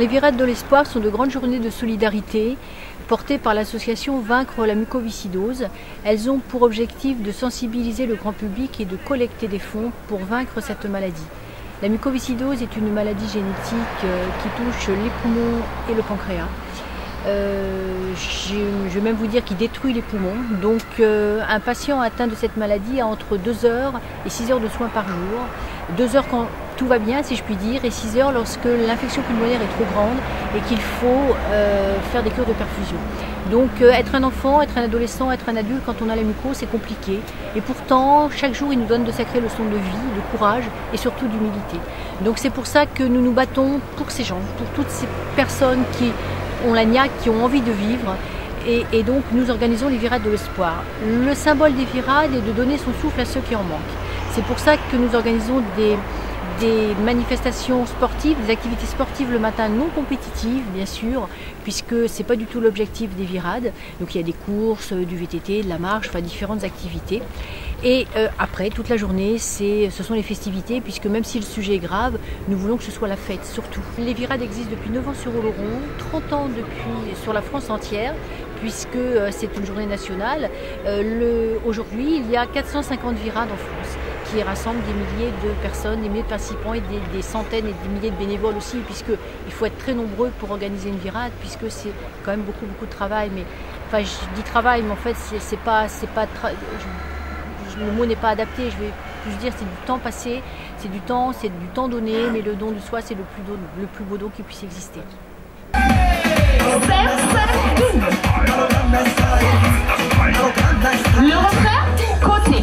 Les virades de l'espoir sont de grandes journées de solidarité portées par l'association Vaincre la mucoviscidose. Elles ont pour objectif de sensibiliser le grand public et de collecter des fonds pour vaincre cette maladie. La mucoviscidose est une maladie génétique qui touche les poumons et le pancréas. Je vais même vous dire qu'il détruit les poumons. Donc un patient atteint de cette maladie a entre 2 heures et 6 heures de soins par jour. 2 heures quand tout va bien, si je puis dire, et 6 heures lorsque l'infection pulmonaire est trop grande et qu'il faut faire des cures de perfusion. Donc être un enfant, être un adolescent, être un adulte quand on a la mucose, c'est compliqué. Et pourtant, chaque jour, il nous donne de sacrées leçons de vie, de courage et surtout d'humilité. Donc c'est pour ça que nous nous battons pour ces gens, pour toutes ces personnes qui ont la niaque, qui ont envie de vivre. Et donc nous organisons les virades de l'espoir. Le symbole des virades est de donner son souffle à ceux qui en manquent. C'est pour ça que nous organisons des manifestations sportives, des activités sportives le matin non compétitives bien sûr, puisque ce n'est pas du tout l'objectif des virades. Donc il y a des courses, du VTT, de la marche, enfin différentes activités. Et après, toute la journée, ce sont les festivités, puisque même si le sujet est grave, nous voulons que ce soit la fête surtout. Les virades existent depuis 9 ans sur Oloron, 30 ans depuis sur la France entière, puisque c'est une journée nationale. Aujourd'hui, il y a 450 virades en France, qui rassemblent des milliers de personnes, des milliers de participants et des centaines et des milliers de bénévoles aussi, puisqu'il faut être très nombreux pour organiser une virade, puisque c'est quand même beaucoup de travail. Mais, enfin, je dis travail, mais en fait, le mot n'est pas adapté, je vais plus dire c'est du temps passé, c'est du temps donné, mais le don de soi, c'est le plus beau don qui puisse exister. Le refrain, côté.